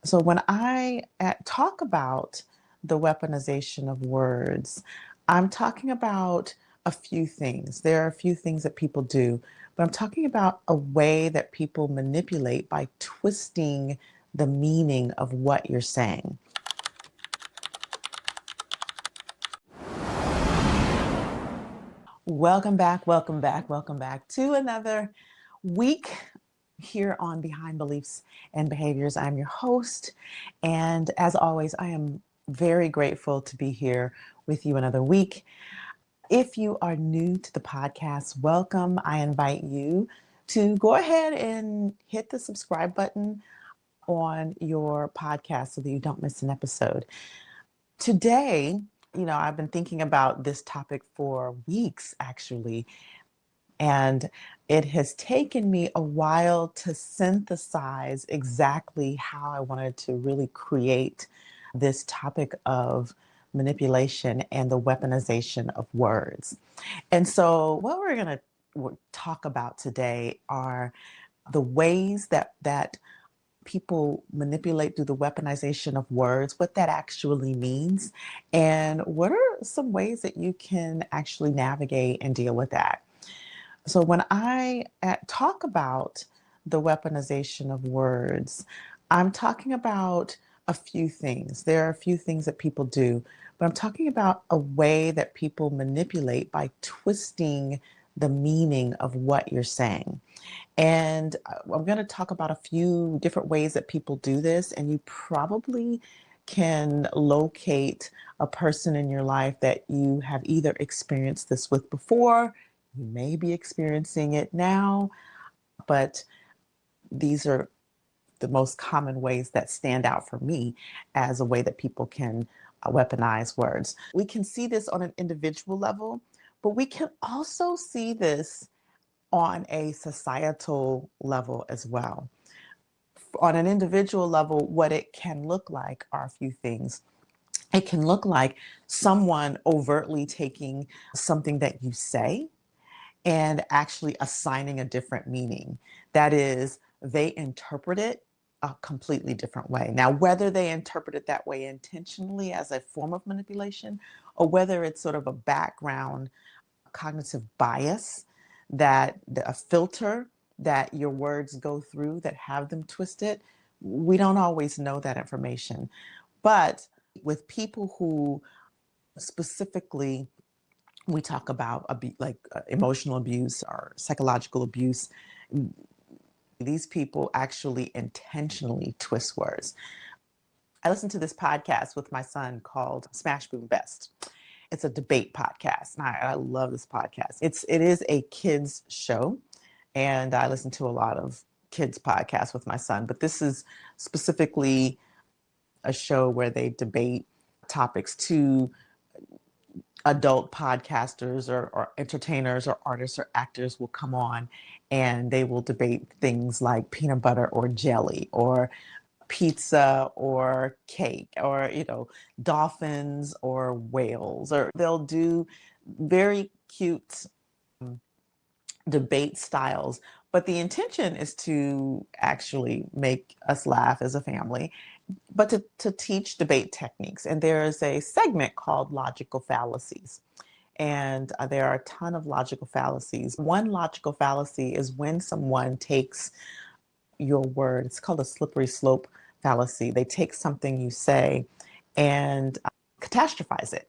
So when I talk about the weaponization of words, I'm talking about a few things. There are a few things that people do, but I'm talking about a way that people manipulate by twisting the meaning of what you're saying. Welcome back to another week here on Behind Beliefs and Behaviors. I'm your host, and as always, I am very grateful to be here with you another week. If you are new to the podcast, welcome. I invite you to go ahead and hit the subscribe button on your podcast so that you don't miss an episode. Today, I've been thinking about this topic for weeks actually, and it has taken me a while to synthesize exactly how I wanted to really create this topic of manipulation and the weaponization of words. And so, what we're going to talk about today are the ways that people manipulate through the weaponization of words, what that actually means, and what are some ways that you can actually navigate and deal with that. So when I talk about the weaponization of words, I'm talking about a few things. There are a few things that people do, but I'm talking about a way that people manipulate by twisting the meaning of what you're saying. And I'm going to talk about a few different ways that people do this, and you probably can locate a person in your life that you have either experienced this with before, you may be experiencing it now, but these are the most common ways that stand out for me as a way that people can weaponize words. We can see this on an individual level, but we can also see this on a societal level as well. On an individual level, what it can look like are a few things. It can look like someone overtly taking something that you say and actually assigning a different meaning. That is, they interpret it a completely different way. Now, whether they interpret it that way intentionally as a form of manipulation, or whether it's sort of a background cognitive bias, that a filter that your words go through that have them twisted, we don't always know that information. But with people who specifically, we talk about emotional abuse or psychological abuse, these people actually intentionally twist words. I listened to this podcast with my son called Smash Boom Best. It's a debate podcast, and I love this podcast. It is a kids show, and I listen to a lot of kids podcasts with my son, but this is specifically a show where they debate topics. To adult podcasters or entertainers or artists or actors will come on and they will debate things like peanut butter or jelly or pizza or cake or dolphins or whales, or they'll do very cute debate styles, but the intention is to actually make us laugh as a family, but to teach debate techniques. And there is a segment called logical fallacies. And there are a ton of logical fallacies. One logical fallacy is when someone takes your word, it's called a slippery slope fallacy. They take something you say and catastrophize it,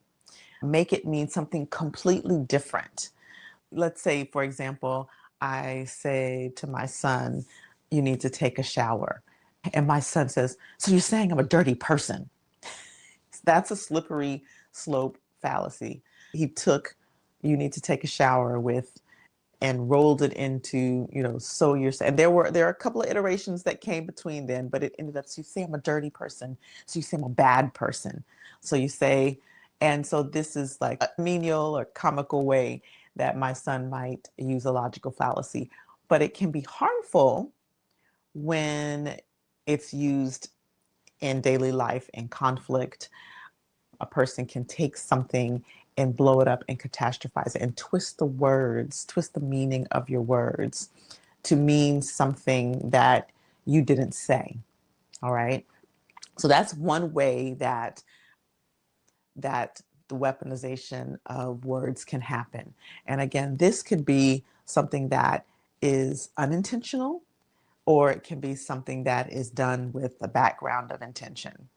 make it mean something completely different. Let's say, for example, I say to my son, you need to take a shower. And my son says, so you're saying I'm a dirty person? That's a slippery slope fallacy. He took, you need to take a shower with, and rolled it into, so you're saying, there are a couple of iterations that came between then, but it ended up, so you say I'm a dirty person, so you say I'm a bad person. So you say, and so this is like a menial or comical way that my son might use a logical fallacy, but it can be harmful when it's used in daily life, in conflict. A person can take something and blow it up and catastrophize it and twist the words, twist the meaning of your words to mean something that you didn't say. All right. So that's one way that the weaponization of words can happen. And again, this could be something that is unintentional, or it can be something that is done with a background of intention.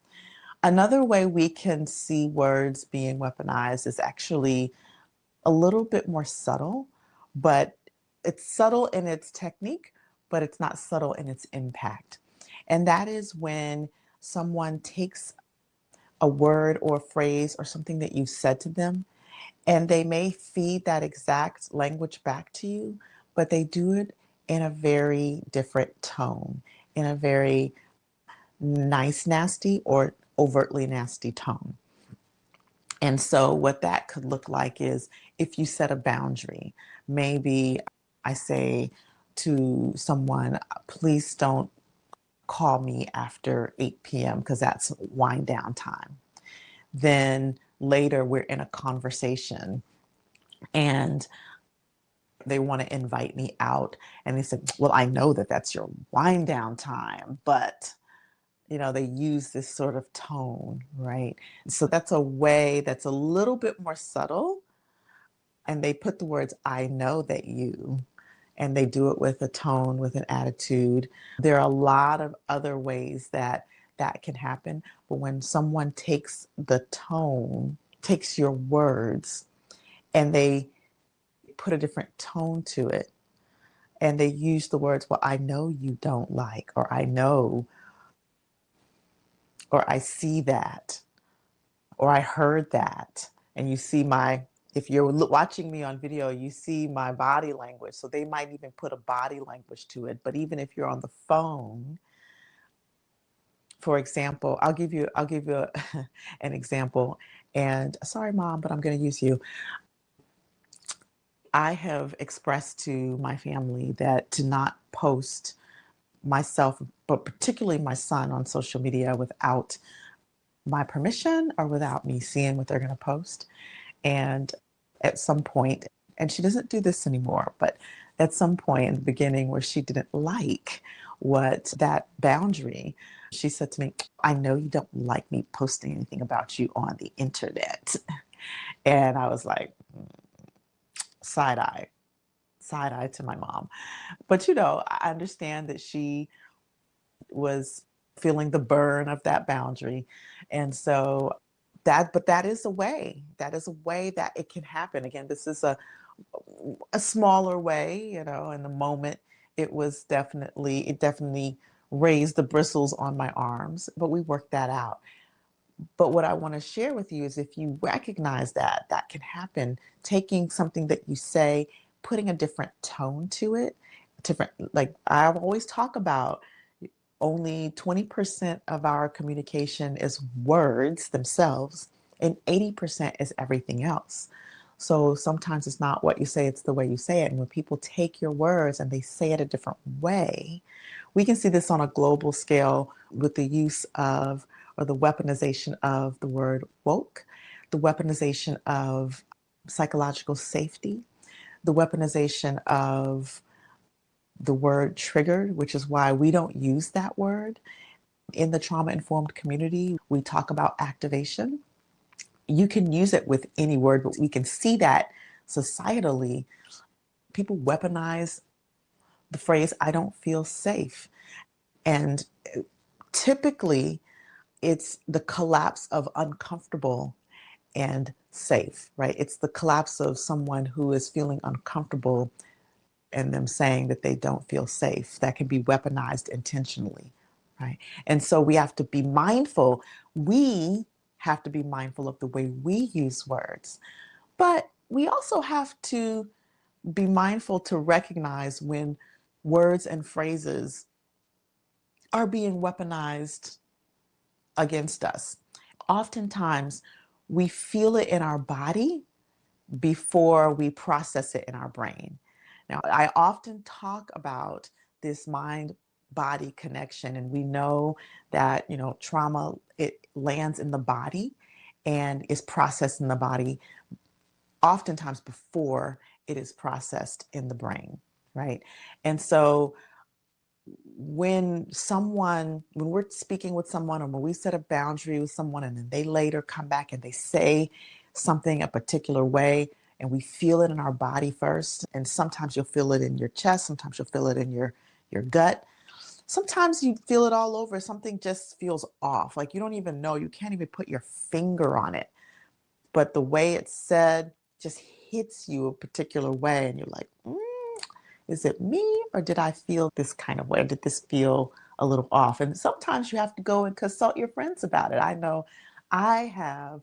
Another way we can see words being weaponized is actually a little bit more subtle, but it's subtle in its technique, but it's not subtle in its impact. And that is when someone takes a word or a phrase or something that you've said to them, and they may feed that exact language back to you, but they do it in a very different tone, in a very nice, nasty, or overtly nasty tone. And so, what that could look like is if you set a boundary, maybe I say to someone, please don't call me after 8 p.m. because that's wind down time. Then later we're in a conversation and they want to invite me out. And they said, well, I know that that's your wind down time, but they use this sort of tone, right? So that's a way that's a little bit more subtle. And they put the words, I know that you, and they do it with a tone, with an attitude. There are a lot of other ways that can happen. But when someone takes the tone, takes your words, and they put a different tone to it, and they use the words, well, I know you don't like, or I know, or I see that, or I heard that. And you see if you're watching me on video, you see my body language. So they might even put a body language to it. But even if you're on the phone, for example, I'll give you an example. And sorry, Mom, but I'm going to use you. I have expressed to my family that to not post myself, but particularly my son, on social media without my permission or without me seeing what they're going to post. And at some point, and she doesn't do this anymore, but at some point in the beginning where she didn't like what that boundary, she said to me, I know you don't like me posting anything about you on the internet. And I was like, side eye to my mom. But I understand that she was feeling the burn of that boundary. And so but that is a way. That is a way that it can happen. Again, this is a smaller way, in the moment it definitely raised the bristles on my arms, but we worked that out. But what I want to share with you is if you recognize that can happen, taking something that you say, putting a different tone to it, different, like I always talk about, only 20% of our communication is words themselves, and 80% is everything else. So sometimes it's not what you say, it's the way you say it. And when people take your words and they say it a different way, we can see this on a global scale with the use of, or the weaponization of, the word woke, the weaponization of psychological safety, the weaponization of the word triggered, which is why we don't use that word. In the trauma-informed community, we talk about activation. You can use it with any word, but we can see that societally, people weaponize the phrase, I don't feel safe. And typically, it's the collapse of uncomfortable and safe, right? It's the collapse of someone who is feeling uncomfortable and them saying that they don't feel safe. That can be weaponized intentionally, right? And so we have to be mindful. We have to be mindful of the way we use words. But we also have to be mindful to recognize when words and phrases are being weaponized against us. Oftentimes, we feel it in our body before we process it in our brain. Now, I often talk about this mind body connection, and we know that, trauma, it lands in the body and is processed in the body oftentimes before it is processed in the brain, right? And so when we're speaking with someone, or when we set a boundary with someone and then they later come back and they say something a particular way, and we feel it in our body first, and sometimes you'll feel it in your chest, sometimes you'll feel it in your gut, sometimes you feel it all over. Something just feels off, like you don't even know, you can't even put your finger on it, but the way it's said just hits you a particular way, and you're like, is it me, or did I feel this kind of way? Or did this feel a little off? And sometimes you have to go and consult your friends about it. I know I have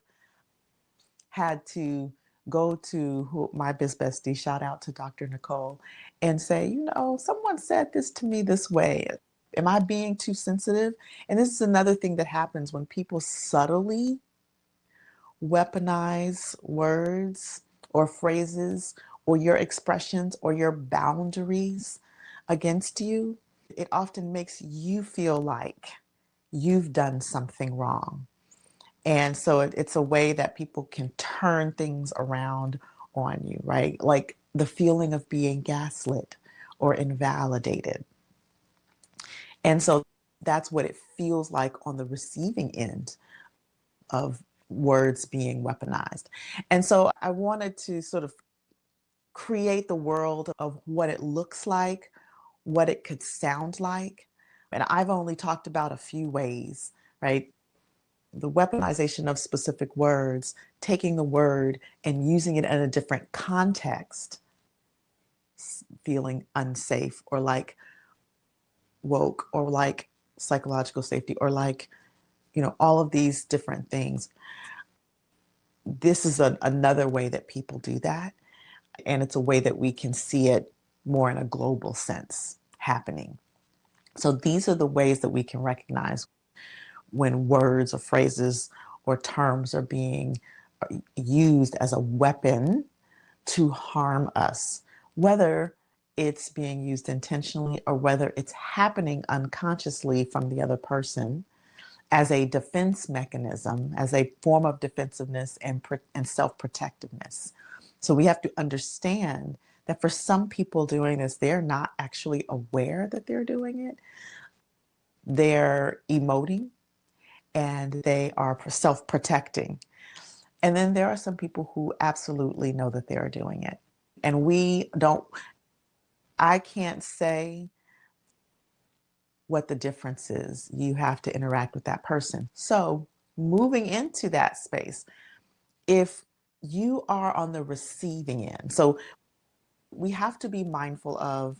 had to go to my biz bestie, shout out to Dr. Nicole, and say, someone said this to me this way. Am I being too sensitive? And this is another thing that happens when people subtly weaponize words or phrases or your expressions or your boundaries against you. It often makes you feel like you've done something wrong. And so it's a way that people can turn things around on you, right? Like the feeling of being gaslit or invalidated. And so that's what it feels like on the receiving end of words being weaponized. And so I wanted to sort of create the world of what it looks like, what it could sound like. And I've only talked about a few ways, right? The weaponization of specific words, taking the word and using it in a different context, feeling unsafe or like woke or like psychological safety or like, all of these different things. This is another way that people do that. And it's a way that we can see it more in a global sense happening. So these are the ways that we can recognize when words or phrases or terms are being used as a weapon to harm us, whether it's being used intentionally or whether it's happening unconsciously from the other person as a defense mechanism, as a form of defensiveness and self-protectiveness. So we have to understand that for some people doing this, they're not actually aware that they're doing it. They're emoting and they are self-protecting. And then there are some people who absolutely know that they're doing it. And I can't say what the difference is. You have to interact with that person. So moving into that space, if you are on the receiving end, so we have to be mindful of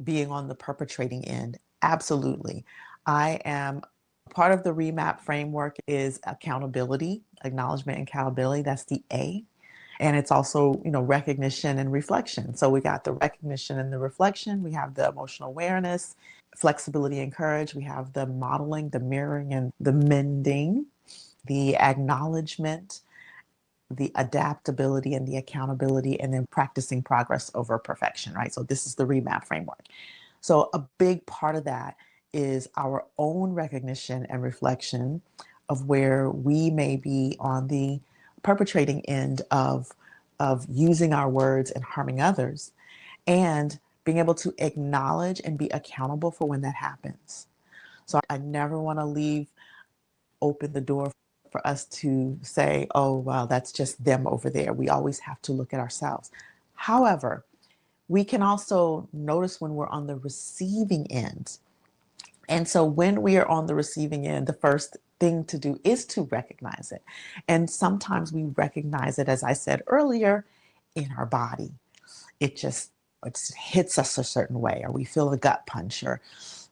being on the perpetrating end. Absolutely. I am part of the remap framework is accountability, acknowledgement and accountability. That's the A. And it's also, recognition and reflection. So we got the recognition and the reflection. We have the emotional awareness, flexibility and courage. We have the modeling, the mirroring, and the mending, the acknowledgement, the adaptability and the accountability, and then practicing progress over perfection, right? So this is the remap framework. So a big part of that is our own recognition and reflection of where we may be on the perpetrating end of using our words and harming others, and being able to acknowledge and be accountable for when that happens. So I never want to leave open the door for us to say, oh, well, that's just them over there. We always have to look at ourselves. However, we can also notice when we're on the receiving end. And so when we are on the receiving end, the first thing to do is to recognize it. And sometimes we recognize it, as I said earlier, in our body. It hits us a certain way, or we feel the gut punch, or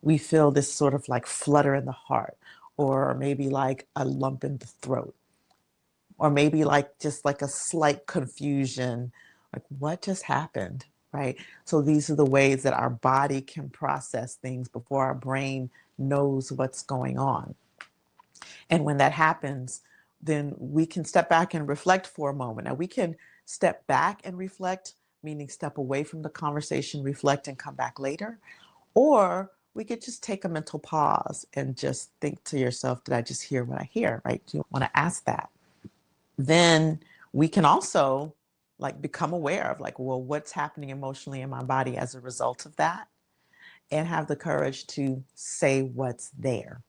we feel this sort of like flutter in the heart, or maybe like a lump in the throat, or maybe like just like a slight confusion, like what just happened, right? So these are the ways that our body can process things before our brain knows what's going on. And when that happens, then we can step back and reflect for a moment. Now we can step back and reflect, meaning step away from the conversation, reflect, and come back later. Or we could just take a mental pause and just think to yourself, did I just hear what I hear, right? Do you want to ask that? Then we can also like become aware of like, well, what's happening emotionally in my body as a result of that? and have the courage to say what's there.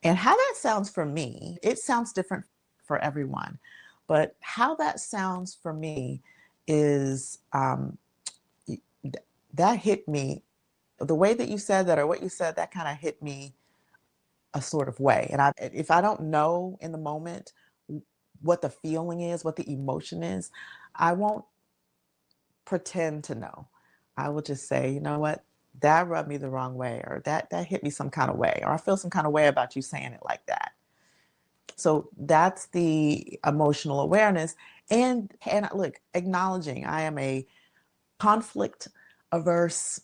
And how that sounds for me, it sounds different for everyone. But how that sounds for me is that hit me. The way that you said that, or what you said, that kind of hit me a sort of way. And if I don't know in the moment what the feeling is, what the emotion is, I won't pretend to know. I will just say, you know what, that rubbed me the wrong way, or that hit me some kind of way, or I feel some kind of way about you saying it like that. So that's the emotional awareness. And look, acknowledging I am a conflict averse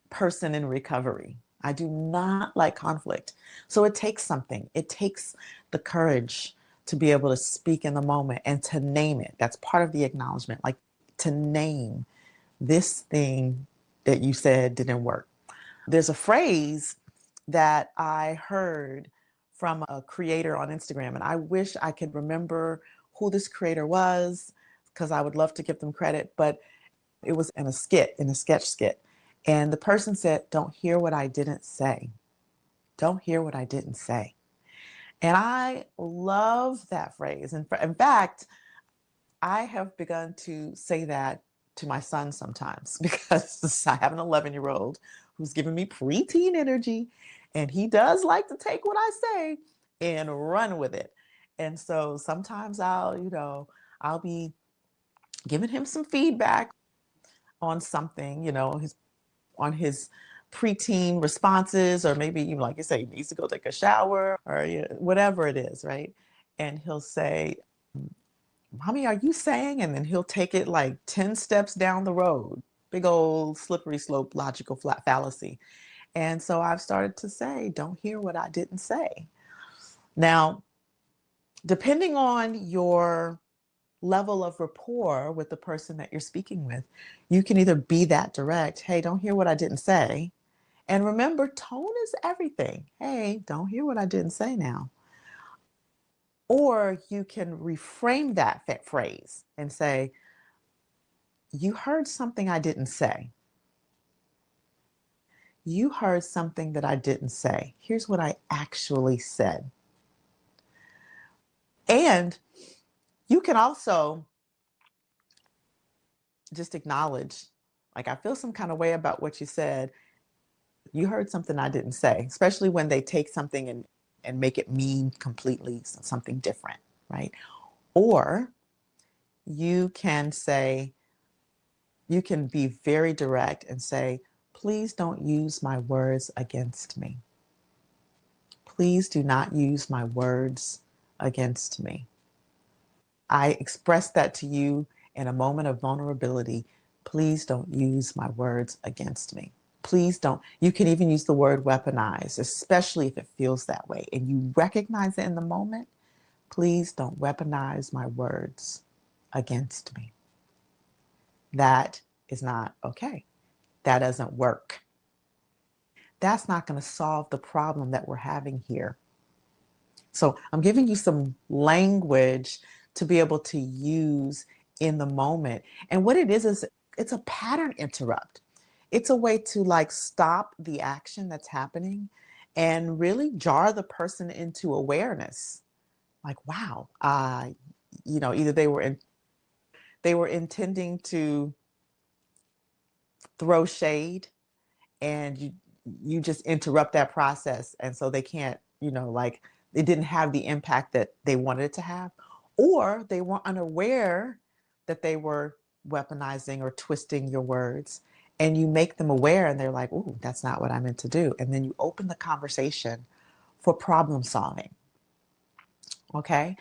person in recovery. I do not like conflict. So it takes something. It takes the courage to be able to speak in the moment and to name it. That's part of the acknowledgement, like to name this thing that you said didn't work. There's a phrase that I heard from a creator on Instagram, and I wish I could remember who this creator was because I would love to give them credit, but it was in a sketch skit. And the person said, "Don't hear what I didn't say. Don't hear what I didn't say." And I love that phrase. And in fact, I have begun to say that to my son sometimes because I have an 11-year-old who's giving me preteen energy, and he does like to take what I say and run with it. And so sometimes I'll be giving him some feedback on something, on his preteen responses, or maybe even like you say, he needs to go take a shower, or whatever it is, right? And he'll say, "Mommy, are you saying?" And then he'll take it like 10 steps down the road. Big old slippery slope logical fallacy. And so I've started to say, "Don't hear what I didn't say." Now, depending on your level of rapport with the person that you're speaking with, you can either be that direct, "Hey, don't hear what I didn't say." And remember, tone is everything. "Hey, don't hear what I didn't say now." Or you can reframe that phrase and say, "You heard something I didn't say. You heard something that I didn't say. Here's what I actually said." And you can also just acknowledge, like, "I feel some kind of way about what you said. You heard something I didn't say," especially when they take something and make it mean completely something different, right? Or you can say, you can be very direct and say, "Please don't use my words against me. Please do not use my words against me. I expressed that to you in a moment of vulnerability. Please don't use my words against me. Please don't." You can even use the word weaponize, especially if it feels that way and you recognize it in the moment. "Please don't weaponize my words against me. That is not okay. That doesn't work. That's not going to solve the problem that we're having here." So I'm giving you some language to be able to use in the moment. And what it is it's a pattern interrupt. It's a way to like stop the action that's happening and really jar the person into awareness. Like, wow, either they were intending to throw shade, and you just interrupt that process, and so they can't, like, it didn't have the impact that they wanted it to have, or they were unaware that they were weaponizing or twisting your words, and you make them aware and they're like, "Ooh, that's not what I meant to do," and then you open the conversation for problem solving. Okay,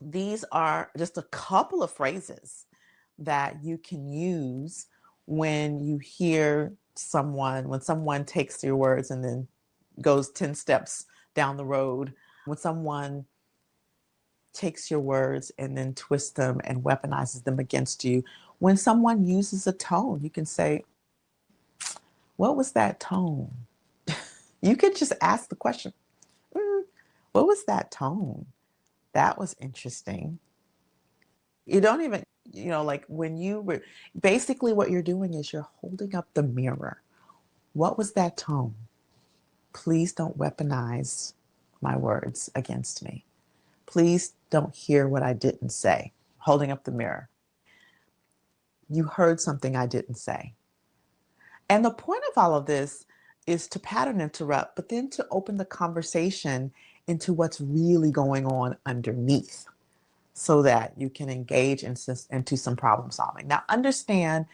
these are just a couple of phrases that you can use when you hear when someone takes your words and then goes 10 steps down the road, when someone takes your words and then twists them and weaponizes them against you, when someone uses a tone, you can say, "What was that tone?" You could just ask the question, "What was that tone? That was interesting." You don't even like when you were basically what you're doing is you're holding up the mirror. What was that tone? Please don't weaponize my words against me. Please don't hear what I didn't say. Holding up the mirror. You heard something I didn't say. And the point of all of this is to pattern interrupt, but then to open the conversation into what's really going on underneath so that you can engage into some problem solving. Now, understand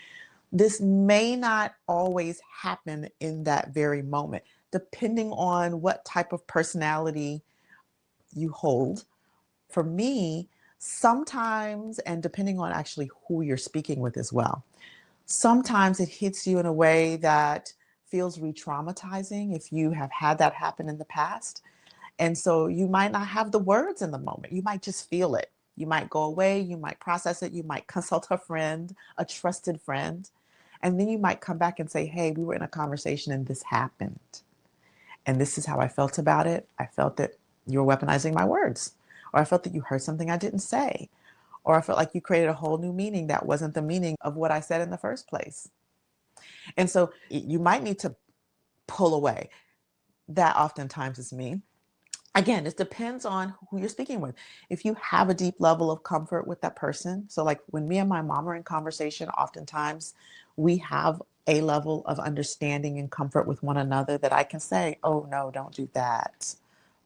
this may not always happen in that very moment, depending on what type of personality you hold. For me, sometimes, and depending on actually who you're speaking with as well, sometimes it hits you in a way that feels re-traumatizing if you have had that happen in the past. And so you might not have the words in the moment. You might just feel it. You might go away, you might process it, you might consult a friend, a trusted friend, and then you might come back and say, hey, we were in a conversation and this happened. And this is how I felt about it. I felt that you were weaponizing my words, or I felt that you heard something I didn't say, or I felt like you created a whole new meaning that wasn't the meaning of what I said in the first place. And so you might need to pull away. That oftentimes is me. Again, it depends on who you're speaking with. If you have a deep level of comfort with that person, so like when me and my mom are in conversation, oftentimes we have a level of understanding and comfort with one another that I can say, oh no, don't do that,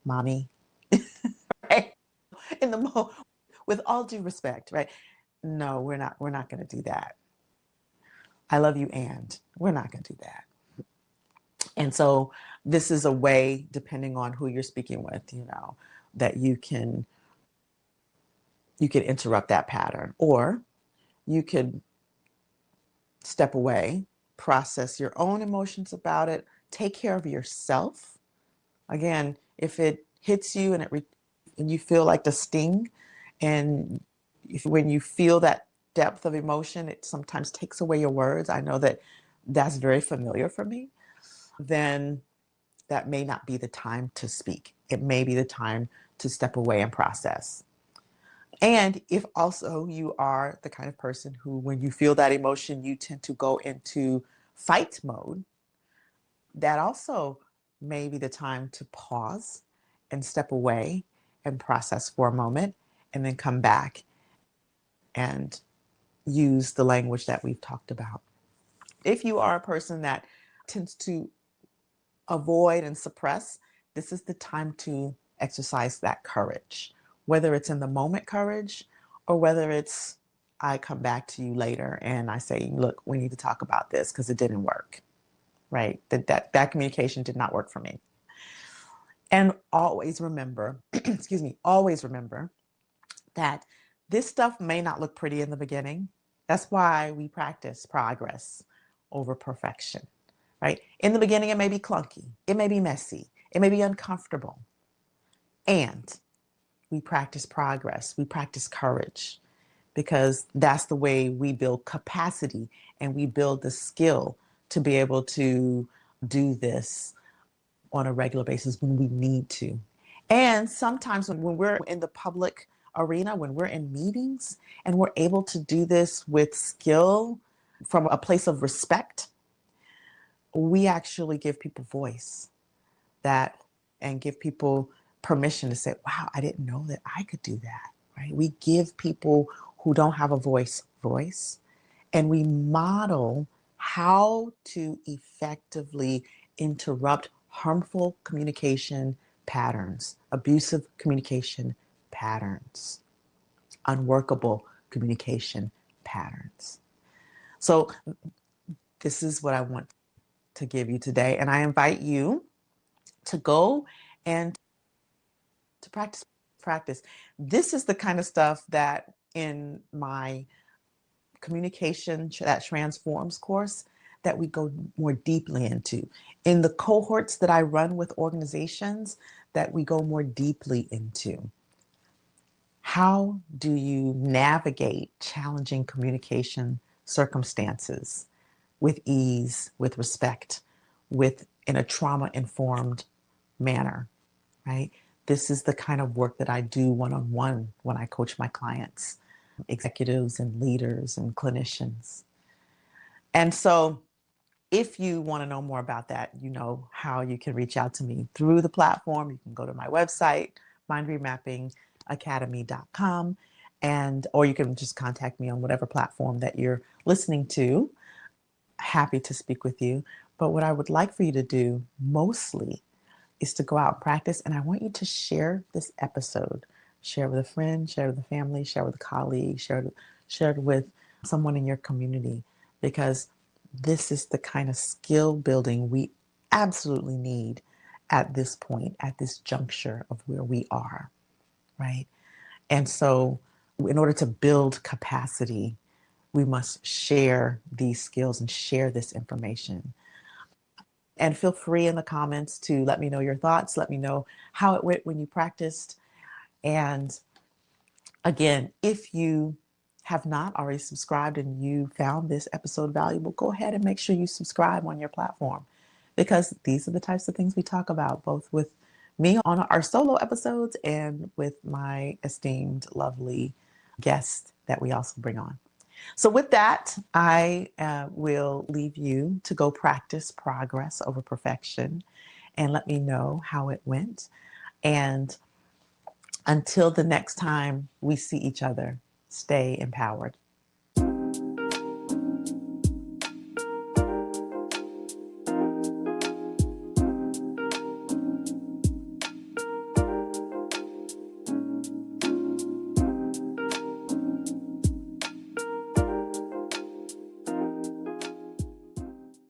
mommy. Right? In the with all due respect, right? No, we're not going to do that. I love you, and we're not going to do that. And so this is a way, depending on who you're speaking with, that you can interrupt that pattern, or you could step away, process your own emotions about it, take care of yourself. Again, if it hits you and you feel like the sting, and when you feel that depth of emotion, it sometimes takes away your words. I know that that's very familiar for me. Then that may not be the time to speak. It may be the time to step away and process. And if also you are the kind of person who, when you feel that emotion, you tend to go into fight mode, that also may be the time to pause and step away and process for a moment and then come back and use the language that we've talked about. If you are a person that tends to avoid and suppress, this is the time to exercise that courage, whether it's in the moment courage or whether it's I come back to you later and I say, look, we need to talk about this because it didn't work, right? That communication did not work for me. And always remember, excuse me, always remember that this stuff may not look pretty in the beginning. That's why we practice progress over perfection, right? In the beginning, it may be clunky, it may be messy, it may be uncomfortable. And we practice progress, we practice courage, because that's the way we build capacity and we build the skill to be able to do this on a regular basis when we need to. And sometimes when we're in the public arena, when we're in meetings and we're able to do this with skill from a place of respect, we actually give people voice that and give people permission to say, wow, I didn't know that I could do that, right? We give people who don't have a voice, and we model how to effectively interrupt harmful communication patterns, abusive communication patterns, unworkable communication patterns. So this is what I want to give you today. And I invite you to go and to practice. This is the kind of stuff that in my communication that transforms course that we go more deeply into. In the cohorts that I run with organizations, that we go more deeply into. How do you navigate challenging communication circumstances with ease, with respect, in a trauma-informed manner, right? This is the kind of work that I do one-on-one when I coach my clients. executives and leaders and clinicians. And so if you want to know more about that, you know how you can reach out to me through the platform. You can go to my website, mindremappingacademy.com, and or you can just contact me on whatever platform that you're listening to. Happy to speak with you. But what I would like for you to do mostly is to go out and practice. And I want you to share this episode. Share it with a friend, share it with a family, share it with a colleague, share it with someone in your community, because this is the kind of skill building we absolutely need at this point, at this juncture of where we are, right? And so, in order to build capacity, we must share these skills and share this information. And feel free in the comments to let me know your thoughts. Let me know how it went when you practiced. And again, if you have not already subscribed and you found this episode valuable, go ahead and make sure you subscribe on your platform, because these are the types of things we talk about, both with me on our solo episodes and with my esteemed, lovely guests that we also bring on. So with that, I will leave you to go practice progress over perfection and let me know how it went. And until the next time we see each other, stay empowered.